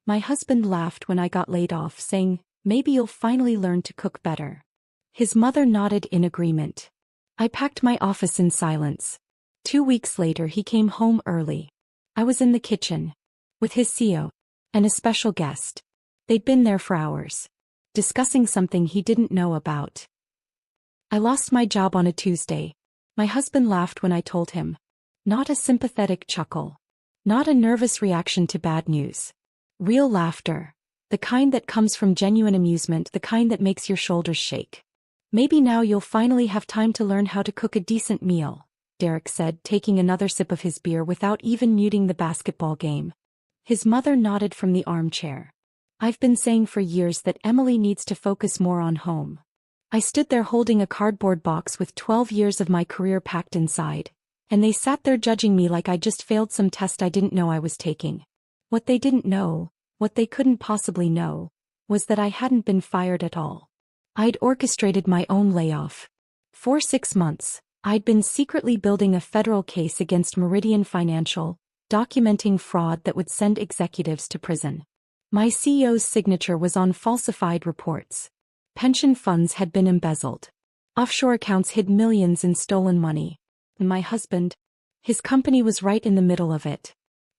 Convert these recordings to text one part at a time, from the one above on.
My husband laughed when I got laid off, saying, "Maybe you'll finally learn to cook better." His mother nodded in agreement. I packed my office in silence. 2 weeks later he came home early. I was in the kitchen, with his CEO, and a special guest. They'd been there for hours, discussing something he didn't know about. I lost my job on a Tuesday. My husband laughed when I told him. Not a sympathetic chuckle. Not a nervous reaction to bad news. Real laughter. The kind that comes from genuine amusement, the kind that makes your shoulders shake. "Maybe now you'll finally have time to learn how to cook a decent meal," Derek said, taking another sip of his beer without even muting the basketball game. His mother nodded from the armchair. "I've been saying for years that Emily needs to focus more on home." I stood there holding a cardboard box with 12 years of my career packed inside, and they sat there judging me like I just failed some test I didn't know I was taking. What they didn't know, what they couldn't possibly know, was that I hadn't been fired at all. I'd orchestrated my own layoff. For 6 months, I'd been secretly building a federal case against Meridian Financial, documenting fraud that would send executives to prison. My CEO's signature was on falsified reports. Pension funds had been embezzled. Offshore accounts hid millions in stolen money. And my husband, his company was right in the middle of it.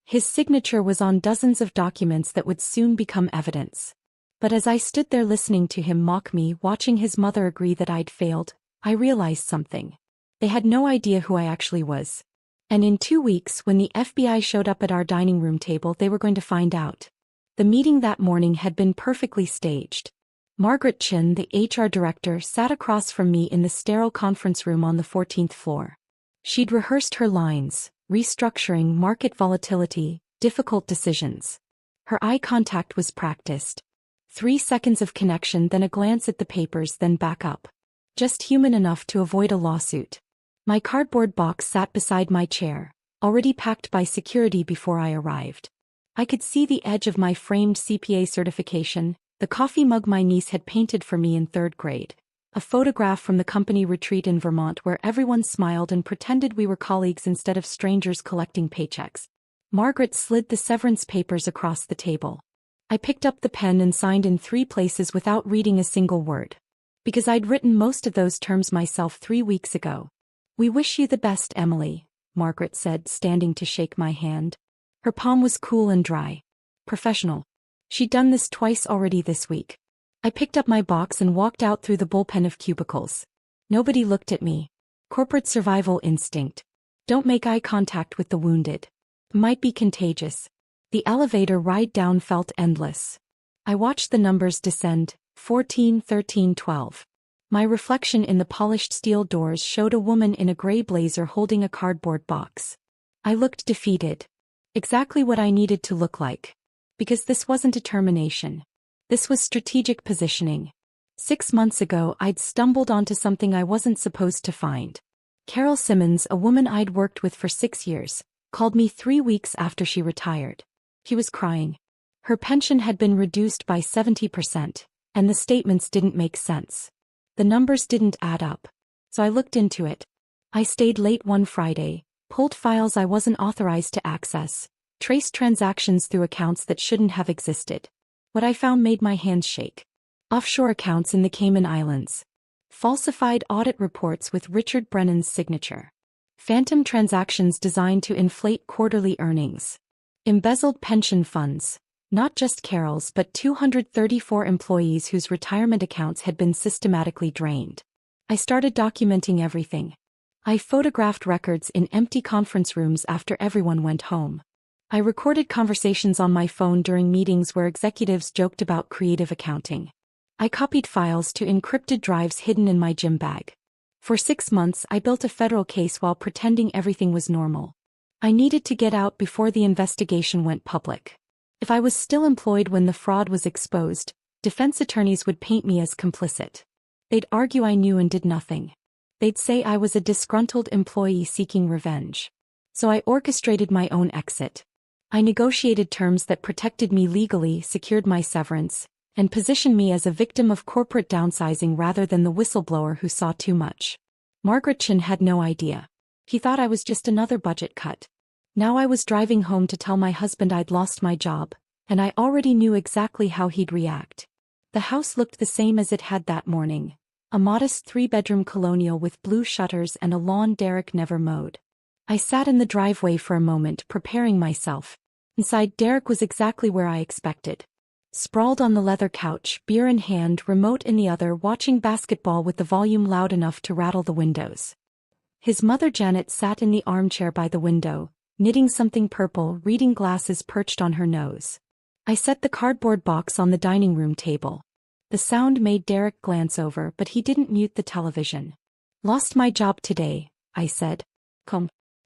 His signature was on dozens of documents that would soon become evidence. But as I stood there listening to him mock me, watching his mother agree that I'd failed, I realized something. They had no idea who I actually was. And in 2 weeks, when the FBI showed up at our dining room table, they were going to find out. The meeting that morning had been perfectly staged. Margaret Chin, the HR director, sat across from me in the sterile conference room on the 14th floor. She'd rehearsed her lines: restructuring, market volatility, difficult decisions. Her eye contact was practiced. 3 seconds of connection, then a glance at the papers, then back up. Just human enough to avoid a lawsuit. My cardboard box sat beside my chair, already packed by security before I arrived. I could see the edge of my framed CPA certification, the coffee mug my niece had painted for me in 3rd grade, a photograph from the company retreat in Vermont where everyone smiled and pretended we were colleagues instead of strangers collecting paychecks. Margaret slid the severance papers across the table. I picked up the pen and signed in 3 places without reading a single word. Because I'd written most of those terms myself 3 weeks ago. "We wish you the best, Emily," Margaret said, standing to shake my hand. Her palm was cool and dry. Professional. She'd done this twice already this week. I picked up my box and walked out through the bullpen of cubicles. Nobody looked at me. Corporate survival instinct. Don't make eye contact with the wounded. Might be contagious. The elevator ride down felt endless. I watched the numbers descend: 14, 13, 12. My reflection in the polished steel doors showed a woman in a gray blazer holding a cardboard box. I looked defeated. Exactly what I needed to look like. Because this wasn't a termination. This was strategic positioning. 6 months ago, I'd stumbled onto something I wasn't supposed to find. Carol Simmons, a woman I'd worked with for 6 years, called me 3 weeks after she retired. She was crying. Her pension had been reduced by 70%, and the statements didn't make sense. The numbers didn't add up. So I looked into it. I stayed late one Friday, pulled files I wasn't authorized to access, traced transactions through accounts that shouldn't have existed. What I found made my hands shake. Offshore accounts in the Cayman Islands. Falsified audit reports with Richard Brennan's signature. Phantom transactions designed to inflate quarterly earnings. Embezzled pension funds. Not just Carol's but 234 employees whose retirement accounts had been systematically drained. I started documenting everything. I photographed records in empty conference rooms after everyone went home. I recorded conversations on my phone during meetings where executives joked about creative accounting. I copied files to encrypted drives hidden in my gym bag. For 6 months, I built a federal case while pretending everything was normal. I needed to get out before the investigation went public. If I was still employed when the fraud was exposed, defense attorneys would paint me as complicit. They'd argue I knew and did nothing. They'd say I was a disgruntled employee seeking revenge. So I orchestrated my own exit. I negotiated terms that protected me legally, secured my severance, and positioned me as a victim of corporate downsizing rather than the whistleblower who saw too much. Margaret Chin had no idea. He thought I was just another budget cut. Now I was driving home to tell my husband I'd lost my job, and I already knew exactly how he'd react. The house looked the same as it had that morning. A modest 3-bedroom colonial with blue shutters and a lawn Derek never mowed. I sat in the driveway for a moment, preparing myself. Inside, Derek was exactly where I expected. Sprawled on the leather couch, beer in hand, remote in the other, watching basketball with the volume loud enough to rattle the windows. His mother Janet sat in the armchair by the window, knitting something purple, reading glasses perched on her nose. I set the cardboard box on the dining room table. The sound made Derek glance over, but he didn't mute the television. "Lost my job today," I said.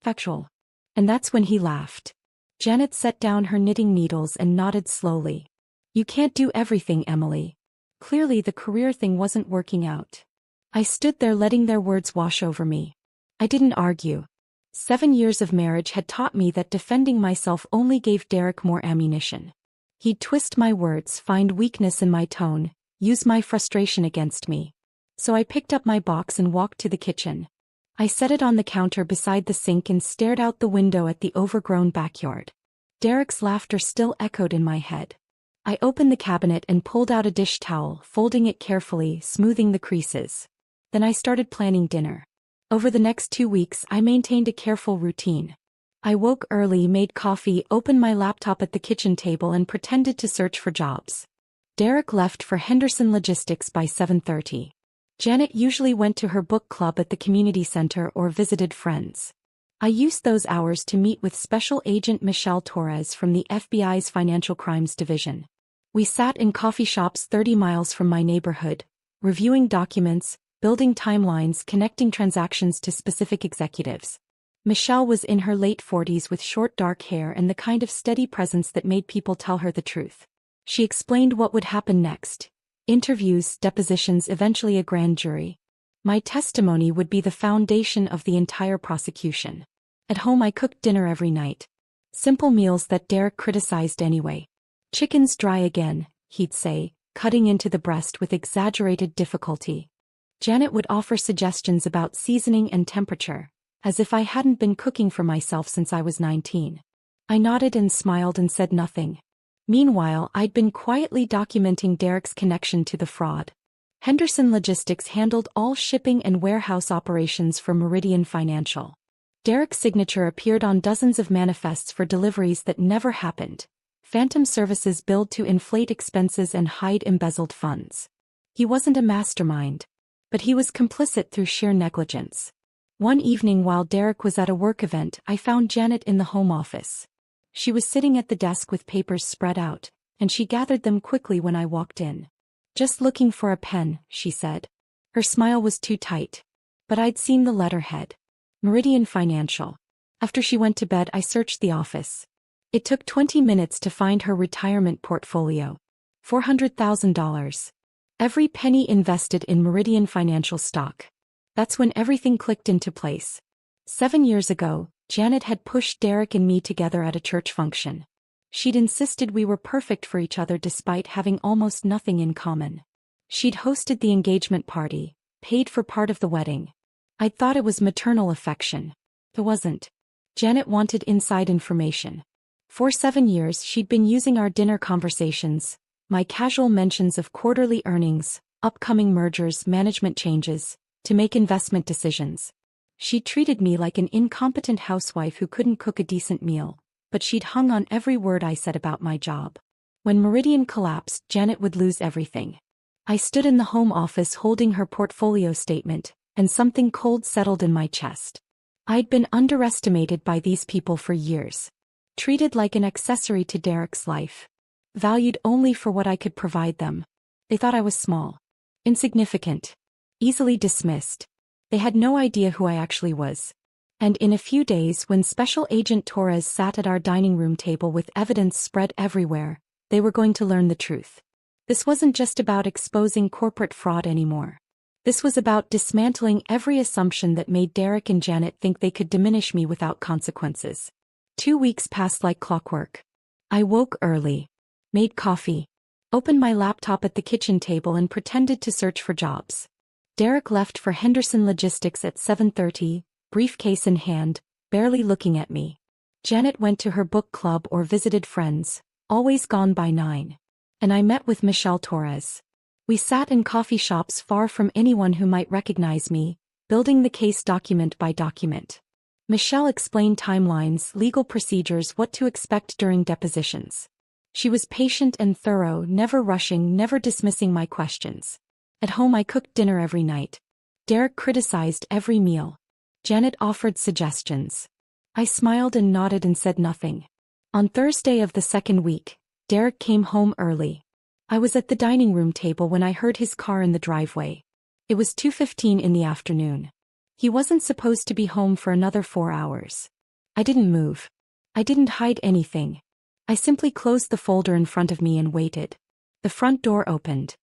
Factual. And that's when he laughed. Janet set down her knitting needles and nodded slowly. "You can't do everything, Emily." Clearly the career thing wasn't working out. I stood there letting their words wash over me. I didn't argue. 7 years of marriage had taught me that defending myself only gave Derek more ammunition. He'd twist my words, find weakness in my tone, use my frustration against me. So I picked up my box and walked to the kitchen. I set it on the counter beside the sink and stared out the window at the overgrown backyard. Derek's laughter still echoed in my head. I opened the cabinet and pulled out a dish towel, folding it carefully, smoothing the creases. Then I started planning dinner. Over the next 2 weeks, I maintained a careful routine. I woke early, made coffee, opened my laptop at the kitchen table and pretended to search for jobs. Derek left for Henderson Logistics by 7:30. Janet usually went to her book club at the community center or visited friends. I used those hours to meet with Special Agent Michelle Torres from the FBI's Financial Crimes Division. We sat in coffee shops 30 miles from my neighborhood, reviewing documents, building timelines, connecting transactions to specific executives. Michelle was in her late 40s with short dark hair and the kind of steady presence that made people tell her the truth. She explained what would happen next. Interviews, depositions, eventually a grand jury. My testimony would be the foundation of the entire prosecution. At home I cooked dinner every night. Simple meals that Derek criticized anyway. "Chicken's dry again," he'd say, cutting into the breast with exaggerated difficulty. Janet would offer suggestions about seasoning and temperature, as if I hadn't been cooking for myself since I was 19. I nodded and smiled and said nothing. Meanwhile, I'd been quietly documenting Derek's connection to the fraud. Henderson Logistics handled all shipping and warehouse operations for Meridian Financial. Derek's signature appeared on dozens of manifests for deliveries that never happened. Phantom services billed to inflate expenses and hide embezzled funds. He wasn't a mastermind, but he was complicit through sheer negligence. One evening while Derek was at a work event, I found Janet in the home office. She was sitting at the desk with papers spread out, and she gathered them quickly when I walked in. "Just looking for a pen," she said. Her smile was too tight. But I'd seen the letterhead. Meridian Financial. After she went to bed, I searched the office. It took 20 minutes to find her retirement portfolio. $400,000. Every penny invested in Meridian Financial stock. That's when everything clicked into place. 7 years ago, Janet had pushed Derek and me together at a church function. She'd insisted we were perfect for each other despite having almost nothing in common. She'd hosted the engagement party, paid for part of the wedding. I'd thought it was maternal affection. It wasn't. Janet wanted inside information. For 7 years she'd been using our dinner conversations, my casual mentions of quarterly earnings, upcoming mergers, management changes, to make investment decisions. She treated me like an incompetent housewife who couldn't cook a decent meal, but she'd hung on every word I said about my job. When Meridian collapsed, Janet would lose everything. I stood in the home office holding her portfolio statement, and something cold settled in my chest. I'd been underestimated by these people for years. Treated like an accessory to Derek's life. Valued only for what I could provide them. They thought I was small. Insignificant. Easily dismissed. They had no idea who I actually was. And in a few days, when Special Agent Torres sat at our dining room table with evidence spread everywhere, they were going to learn the truth. This wasn't just about exposing corporate fraud anymore. This was about dismantling every assumption that made Derek and Janet think they could diminish me without consequences. 2 weeks passed like clockwork. I woke early, made coffee, opened my laptop at the kitchen table and pretended to search for jobs. Derek left for Henderson Logistics at 7:30, briefcase in hand, barely looking at me. Janet went to her book club or visited friends, always gone by 9. And I met with Michelle Torres. We sat in coffee shops far from anyone who might recognize me, building the case document by document. Michelle explained timelines, legal procedures, what to expect during depositions. She was patient and thorough, never rushing, never dismissing my questions. At home I cooked dinner every night. Derek criticized every meal. Janet offered suggestions. I smiled and nodded and said nothing. On Thursday of the second week, Derek came home early. I was at the dining room table when I heard his car in the driveway. It was 2:15 in the afternoon. He wasn't supposed to be home for another 4 hours. I didn't move. I didn't hide anything. I simply closed the folder in front of me and waited. The front door opened.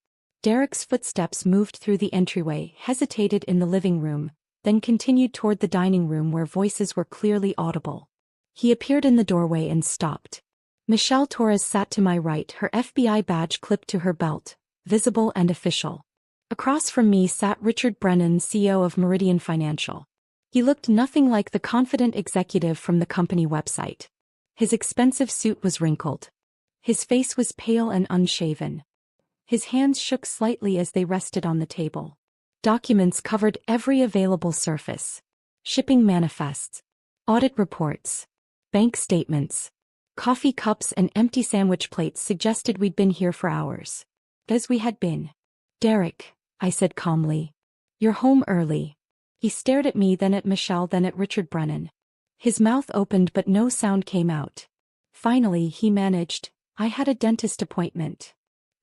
Derek's footsteps moved through the entryway, hesitated in the living room, then continued toward the dining room where voices were clearly audible. He appeared in the doorway and stopped. Michelle Torres sat to my right, her FBI badge clipped to her belt, visible and official. Across from me sat Richard Brennan, CEO of Meridian Financial. He looked nothing like the confident executive from the company website. His expensive suit was wrinkled. His face was pale and unshaven. His hands shook slightly as they rested on the table. Documents covered every available surface. Shipping manifests, audit reports, bank statements, coffee cups and empty sandwich plates suggested we'd been here for hours. As we had been. Derek, I said calmly. You're home early. He stared at me, then at Michelle, then at Richard Brennan. His mouth opened but no sound came out. Finally he managed, I had a dentist appointment.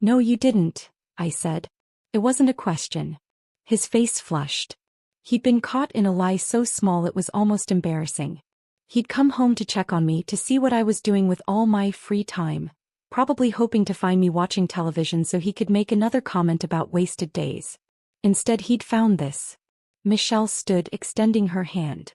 No, you didn't, I said. It wasn't a question. His face flushed. He'd been caught in a lie so small it was almost embarrassing. He'd come home to check on me, to see what I was doing with all my free time, probably hoping to find me watching television so he could make another comment about wasted days. Instead he'd found this. Michelle stood, extending her hand.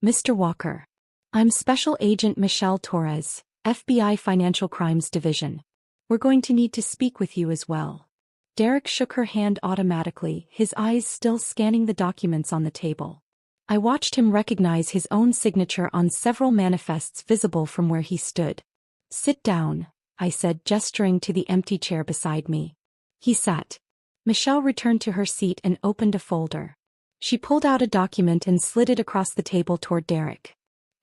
Mr. Walker. I'm Special Agent Michelle Torres, FBI Financial Crimes Division. We're going to need to speak with you as well. Derek shook her hand automatically, his eyes still scanning the documents on the table. I watched him recognize his own signature on several manifests visible from where he stood. Sit down, I said, gesturing to the empty chair beside me. He sat. Michelle returned to her seat and opened a folder. She pulled out a document and slid it across the table toward Derek.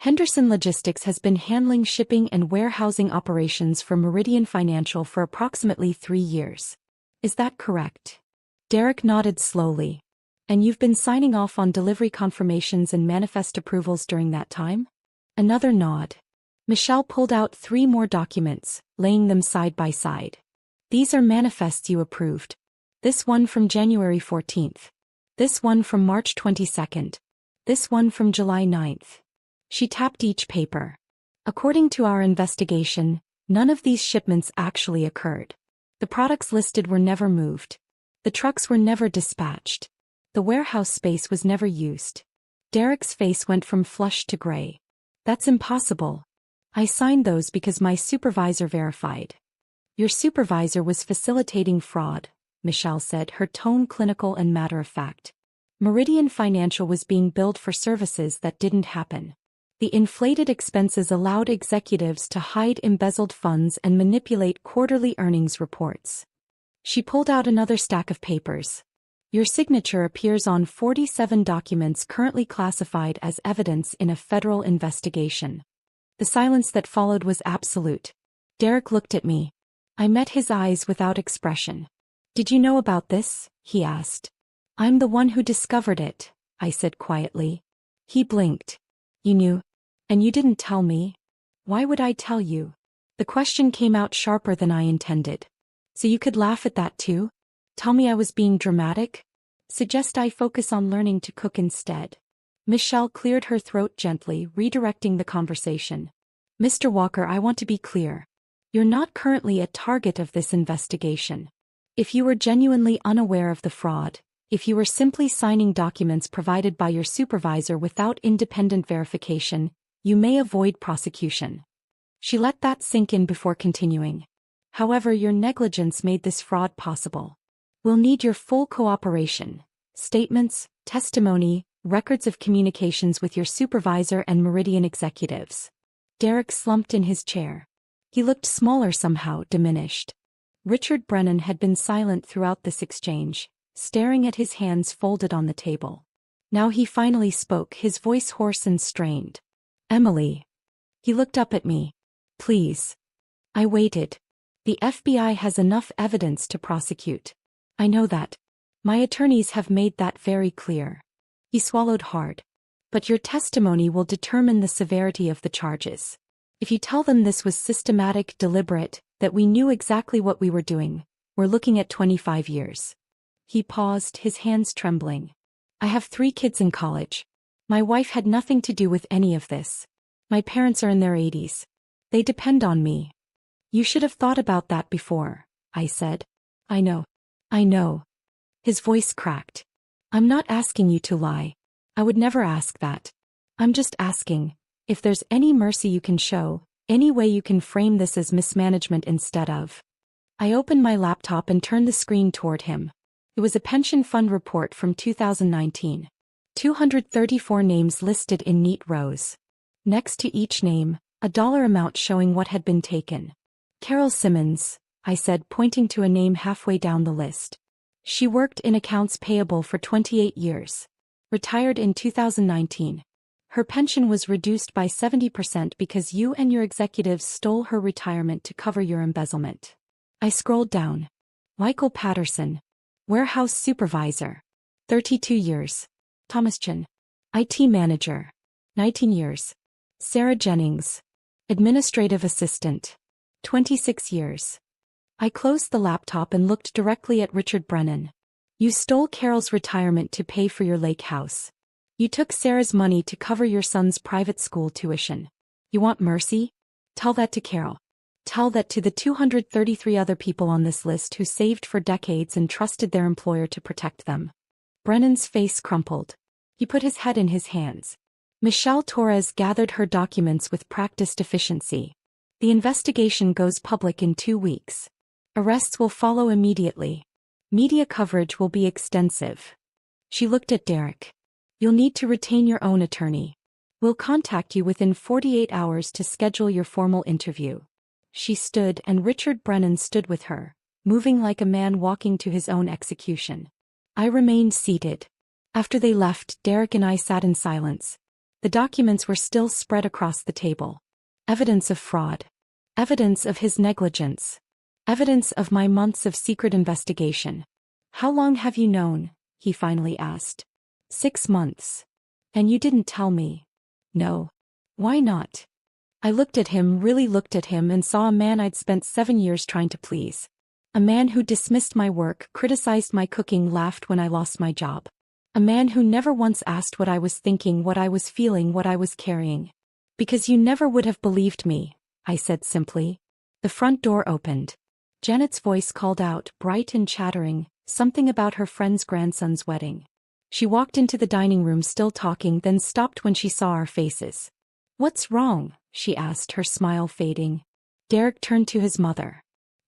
Henderson Logistics has been handling shipping and warehousing operations for Meridian Financial for approximately 3 years. Is that correct? Derek nodded slowly. And you've been signing off on delivery confirmations and manifest approvals during that time? Another nod. Michelle pulled out 3 more documents, laying them side by side. These are manifests you approved. This one from January 14th. This one from March 22nd. This one from July 9th. She tapped each paper. According to our investigation, none of these shipments actually occurred. The products listed were never moved. The trucks were never dispatched. The warehouse space was never used. Derek's face went from flushed to gray. That's impossible. I signed those because my supervisor verified. Your supervisor was facilitating fraud, Michelle said, her tone clinical and matter-of-fact. Meridian Financial was being billed for services that didn't happen. The inflated expenses allowed executives to hide embezzled funds and manipulate quarterly earnings reports. She pulled out another stack of papers. Your signature appears on 47 documents currently classified as evidence in a federal investigation. The silence that followed was absolute. Derek looked at me. I met his eyes without expression. Did you know about this? He asked. I'm the one who discovered it, I said quietly. He blinked. You knew? And you didn't tell me? Why would I tell you? The question came out sharper than I intended. So you could laugh at that too? Tell me I was being dramatic? Suggest I focus on learning to cook instead? Michelle cleared her throat gently, redirecting the conversation. Mr. Walker, I want to be clear. You're not currently a target of this investigation. If you were genuinely unaware of the fraud, if you were simply signing documents provided by your supervisor without independent verification, you may avoid prosecution. She let that sink in before continuing. However, your negligence made this fraud possible. We'll need your full cooperation. Statements, testimony, records of communications with your supervisor and Meridian executives. Derek slumped in his chair. He looked smaller somehow, diminished. Richard Brennan had been silent throughout this exchange, staring at his hands folded on the table. Now he finally spoke, his voice hoarse and strained. "Emily." He looked up at me. "Please." I waited. "The FBI has enough evidence to prosecute. I know that. My attorneys have made that very clear." He swallowed hard. "But your testimony will determine the severity of the charges. If you tell them this was systematic, deliberate, that we knew exactly what we were doing, we're looking at 25 years. He paused, his hands trembling. "I have 3 kids in college. My wife had nothing to do with any of this. My parents are in their 80s. They depend on me." "You should have thought about that before," I said. I know. His voice cracked. "I'm not asking you to lie. I would never ask that. I'm just asking, if there's any mercy you can show, any way you can frame this as mismanagement instead of." I opened my laptop and turned the screen toward him. It was a pension fund report from 2019. 234 names listed in neat rows. Next to each name, a dollar amount showing what had been taken. "Carol Simmons," I said, pointing to a name halfway down the list. "She worked in accounts payable for 28 years. Retired in 2019. Her pension was reduced by 70% because you and your executives stole her retirement to cover your embezzlement." I scrolled down. "Michael Patterson. Warehouse supervisor. 32 years. Thomas Chin. IT manager. 19 years. Sarah Jennings. Administrative assistant. 26 years. I closed the laptop and looked directly at Richard Brennan. "You stole Carol's retirement to pay for your lake house. You took Sarah's money to cover your son's private school tuition. You want mercy? Tell that to Carol. Tell that to the 233 other people on this list who saved for decades and trusted their employer to protect them." Brennan's face crumpled. He put his head in his hands. Michelle Torres gathered her documents with practiced efficiency. "The investigation goes public in 2 weeks. Arrests will follow immediately. Media coverage will be extensive." She looked at Derek. "You'll need to retain your own attorney. We'll contact you within 48 hours to schedule your formal interview." She stood and Richard Brennan stood with her, moving like a man walking to his own execution. I remained seated. After they left, Derek and I sat in silence. The documents were still spread across the table. Evidence of fraud. Evidence of his negligence. Evidence of my months of secret investigation. "How long have you known?" he finally asked. 6 months. "And you didn't tell me?" "No." "Why not?" I looked at him, really looked at him, and saw a man I'd spent 7 years trying to please. A man who dismissed my work, criticized my cooking, laughed when I lost my job. A man who never once asked what I was thinking, what I was feeling, what I was carrying. "Because you never would have believed me," I said simply. The front door opened. Janet's voice called out, bright and chattering, something about her friend's grandson's wedding. She walked into the dining room still talking, then stopped when she saw our faces. "What's wrong?" she asked, her smile fading. Derek turned to his mother.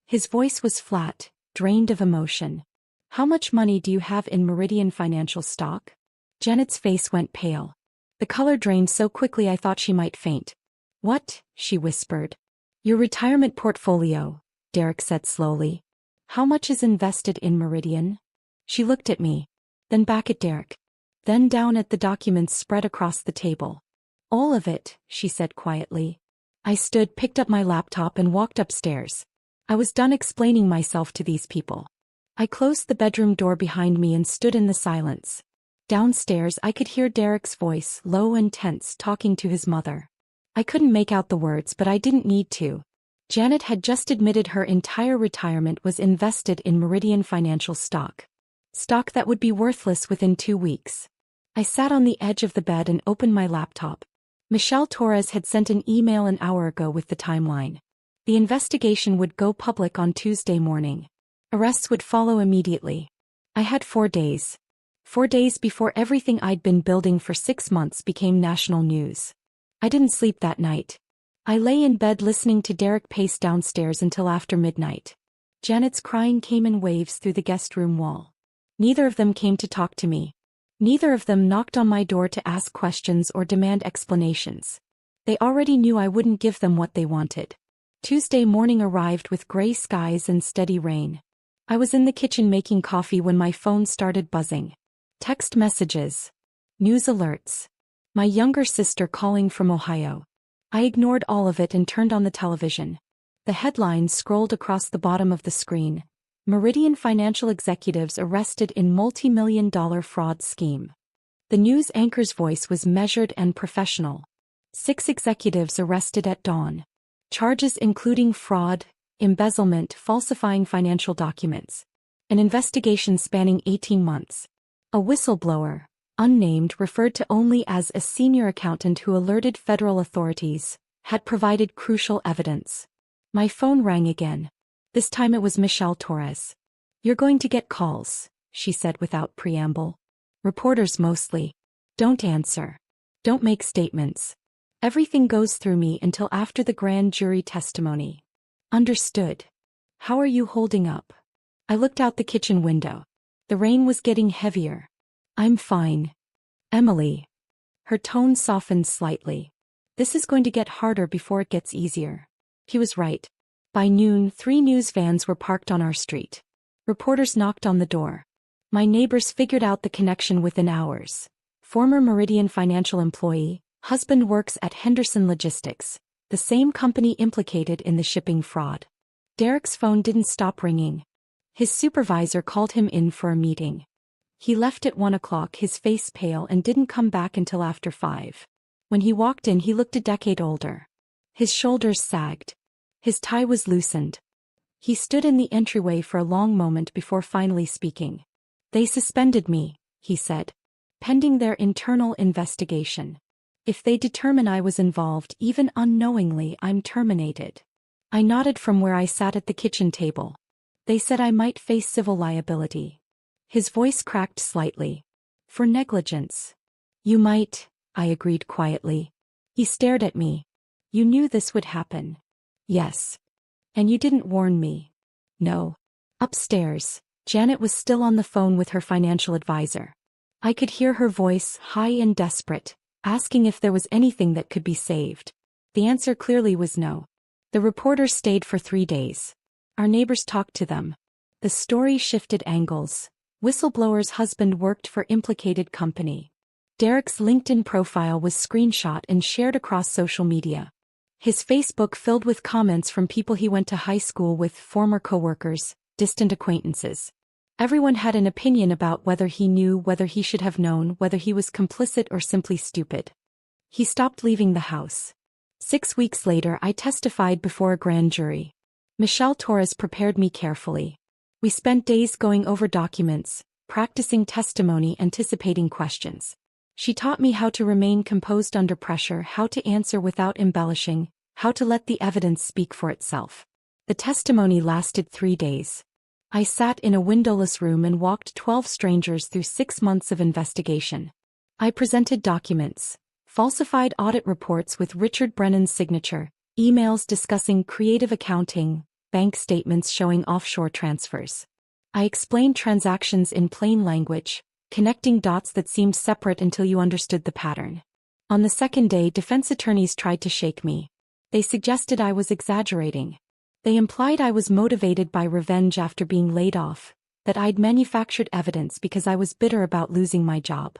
His voice was flat, drained of emotion. "How much money do you have in Meridian Financial stock?" Janet's face went pale. The color drained so quickly I thought she might faint. "What?" she whispered. "Your retirement portfolio," Derek said slowly. "How much is invested in Meridian?" She looked at me, then back at Derek, then down at the documents spread across the table. "All of it," she said quietly. I stood, picked up my laptop and walked upstairs. I was done explaining myself to these people. I closed the bedroom door behind me and stood in the silence. Downstairs I could hear Derek's voice, low and tense, talking to his mother. I couldn't make out the words, but I didn't need to. Janet had just admitted her entire retirement was invested in Meridian Financial stock. Stock that would be worthless within 2 weeks. I sat on the edge of the bed and opened my laptop. Michelle Torres had sent an email an hour ago with the timeline. The investigation would go public on Tuesday morning. Arrests would follow immediately. I had 4 days. 4 days before everything I'd been building for 6 months became national news. I didn't sleep that night. I lay in bed listening to Derek pace downstairs until after midnight. Janet's crying came in waves through the guest room wall. Neither of them came to talk to me. Neither of them knocked on my door to ask questions or demand explanations. They already knew I wouldn't give them what they wanted. Tuesday morning arrived with gray skies and steady rain. I was in the kitchen making coffee when my phone started buzzing. Text messages. News alerts. My younger sister calling from Ohio. I ignored all of it and turned on the television. The headlines scrolled across the bottom of the screen. Meridian financial executives arrested in multi-million-dollar fraud scheme. The news anchor's voice was measured and professional. 6 executives arrested at dawn. Charges including fraud, embezzlement, falsifying financial documents. An investigation spanning 18 months. A whistleblower, unnamed, referred to only as a senior accountant who alerted federal authorities, had provided crucial evidence. My phone rang again. This time it was Michelle Torres. "You're going to get calls," she said without preamble. "Reporters mostly. Don't answer. Don't make statements. Everything goes through me until after the grand jury testimony." "Understood. How are you holding up?" I looked out the kitchen window. The rain was getting heavier. "I'm fine. Emily." Her tone softened slightly. "This is going to get harder before it gets easier." He was right. By noon, 3 news vans were parked on our street. Reporters knocked on the door. My neighbors figured out the connection within hours. Former Meridian financial employee, husband works at Henderson Logistics, the same company implicated in the shipping fraud. Derek's phone didn't stop ringing. His supervisor called him in for a meeting. He left at 1 o'clock, his face pale, and didn't come back until after 5. When he walked in, he looked a decade older. His shoulders sagged. His tie was loosened. He stood in the entryway for a long moment before finally speaking. "They suspended me," he said, "pending their internal investigation. If they determine I was involved, even unknowingly, I'm terminated." I nodded from where I sat at the kitchen table. "They said I might face civil liability." His voice cracked slightly. "For negligence." "You might," I agreed quietly. He stared at me. "You knew this would happen." "Yes." "And you didn't warn me." "No." Upstairs, Janet was still on the phone with her financial advisor. I could hear her voice, high and desperate, asking if there was anything that could be saved. The answer clearly was no. The reporters stayed for 3 days. Our neighbors talked to them. The story shifted angles. Whistleblower's husband worked for implicated company. Derek's LinkedIn profile was screenshot and shared across social media. His Facebook filled with comments from people he went to high school with, former coworkers, distant acquaintances. Everyone had an opinion about whether he knew, whether he should have known, whether he was complicit or simply stupid. He stopped leaving the house. 6 weeks later, I testified before a grand jury. Michelle Torres prepared me carefully. We spent days going over documents, practicing testimony, anticipating questions. She taught me how to remain composed under pressure, how to answer without embellishing, how to let the evidence speak for itself. The testimony lasted 3 days. I sat in a windowless room and walked 12 strangers through 6 months of investigation. I presented documents, falsified audit reports with Richard Brennan's signature, emails discussing creative accounting, bank statements showing offshore transfers. I explained transactions in plain language, connecting dots that seemed separate until you understood the pattern. On the second day, defense attorneys tried to shake me. They suggested I was exaggerating. They implied I was motivated by revenge after being laid off, that I'd manufactured evidence because I was bitter about losing my job.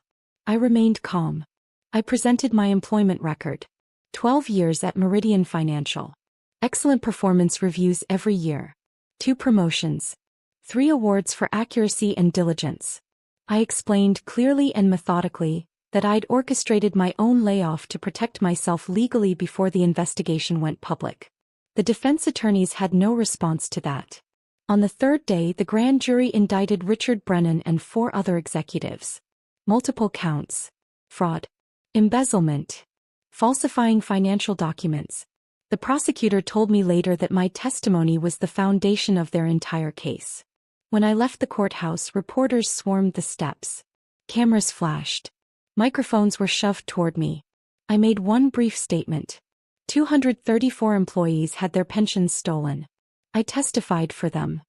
I remained calm. I presented my employment record. 12 years at Meridian Financial. Excellent performance reviews every year. 2 promotions. 3 awards for accuracy and diligence. I explained clearly and methodically that I'd orchestrated my own layoff to protect myself legally before the investigation went public. The defense attorneys had no response to that. On the 3rd day, the grand jury indicted Richard Brennan and 4 other executives. Multiple counts. Fraud. Embezzlement. Falsifying financial documents. The prosecutor told me later that my testimony was the foundation of their entire case. When I left the courthouse, reporters swarmed the steps. Cameras flashed. Microphones were shoved toward me. I made one brief statement. 234 employees had their pensions stolen. I testified for them.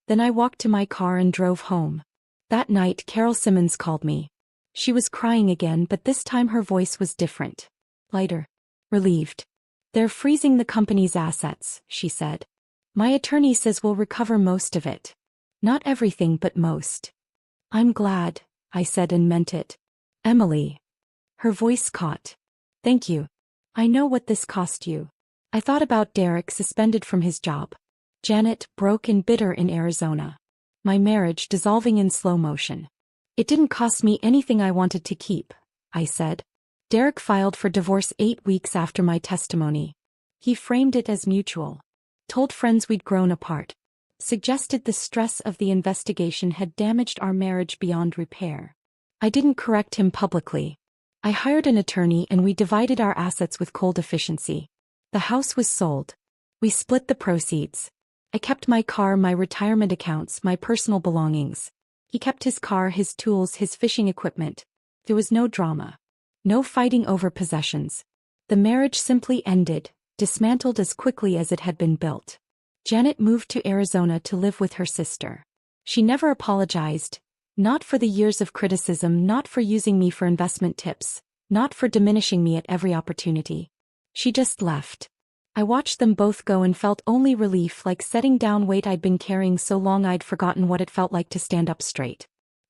Then I walked to my car and drove home. That night, Carol Simmons called me. She was crying again, but this time her voice was different. Lighter. Relieved. They're freezing the company's assets, she said. My attorney says we'll recover most of it. Not everything, but most. I'm glad, I said and meant it. Emily. Her voice caught. Thank you. I know what this cost you. I thought about Derek suspended from his job. Janet, broke and bitter in Arizona. My marriage dissolving in slow motion. It didn't cost me anything I wanted to keep, I said. Derek filed for divorce 8 weeks after my testimony. He framed it as mutual. Told friends we'd grown apart. Suggested the stress of the investigation had damaged our marriage beyond repair. I didn't correct him publicly. I hired an attorney and we divided our assets with cold efficiency. The house was sold. We split the proceeds. I kept my car, my retirement accounts, my personal belongings. He kept his car, his tools, his fishing equipment. There was no drama. No fighting over possessions. The marriage simply ended, dismantled as quickly as it had been built. Janet moved to Arizona to live with her sister. She never apologized, not for the years of criticism, not for using me for investment tips, not for diminishing me at every opportunity. She just left. I watched them both go and felt only relief, like setting down weight I'd been carrying so long I'd forgotten what it felt like to stand up straight.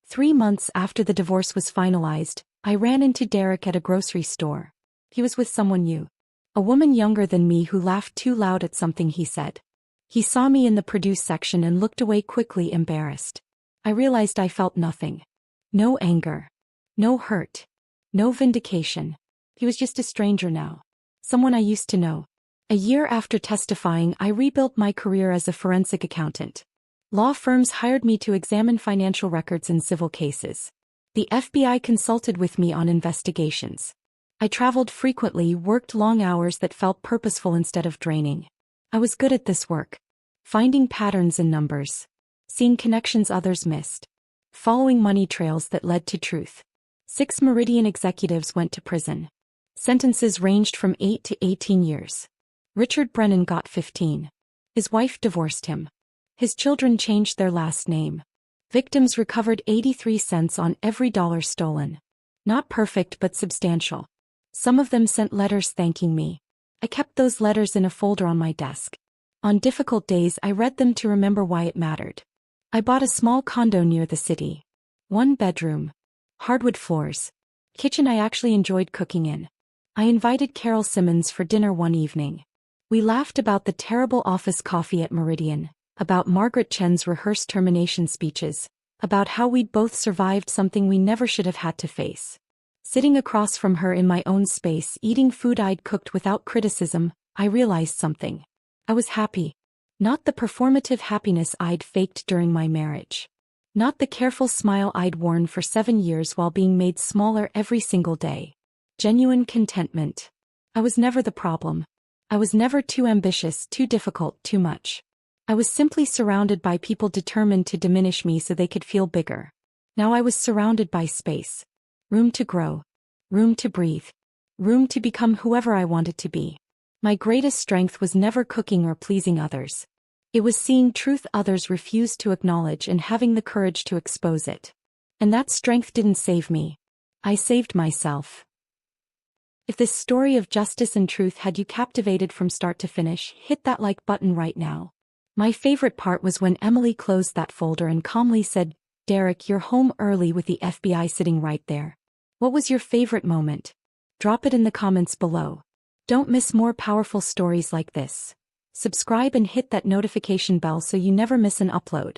3 months after the divorce was finalized, I ran into Derek at a grocery store. He was with someone new. A woman younger than me who laughed too loud at something he said. He saw me in the produce section and looked away quickly, embarrassed. I realized I felt nothing. No anger. No hurt. No vindication. He was just a stranger now. Someone I used to know. A year after testifying, I rebuilt my career as a forensic accountant. Law firms hired me to examine financial records in civil cases. The FBI consulted with me on investigations. I traveled frequently, worked long hours that felt purposeful instead of draining. I was good at this work. Finding patterns in numbers. Seeing connections others missed. Following money trails that led to truth. 6 Meridian executives went to prison. Sentences ranged from 8 to 18 years. Richard Brennan got 15. His wife divorced him. His children changed their last name. Victims recovered 83 cents on every dollar stolen. Not perfect but substantial. Some of them sent letters thanking me. I kept those letters in a folder on my desk. On difficult days I read them to remember why it mattered. I bought a small condo near the city. 1 bedroom. Hardwood floors. Kitchen I actually enjoyed cooking in. I invited Carol Simmons for dinner one evening. We laughed about the terrible office coffee at Meridian, about Margaret Chen's rehearsed termination speeches, about how we'd both survived something we never should have had to face. Sitting across from her in my own space, eating food I'd cooked without criticism, I realized something. I was happy. Not the performative happiness I'd faked during my marriage. Not the careful smile I'd worn for 7 years while being made smaller every single day. Genuine contentment. I was never the problem. I was never too ambitious, too difficult, too much. I was simply surrounded by people determined to diminish me so they could feel bigger. Now I was surrounded by space. Room to grow. Room to breathe. Room to become whoever I wanted to be. My greatest strength was never cooking or pleasing others. It was seeing truth others refused to acknowledge and having the courage to expose it. And that strength didn't save me. I saved myself. If this story of justice and truth had you captivated from start to finish, hit that like button right now. My favorite part was when Emily closed that folder and calmly said, "Derek, you're home early," with the FBI sitting right there. What was your favorite moment? Drop it in the comments below. Don't miss more powerful stories like this. Subscribe and hit that notification bell so you never miss an upload.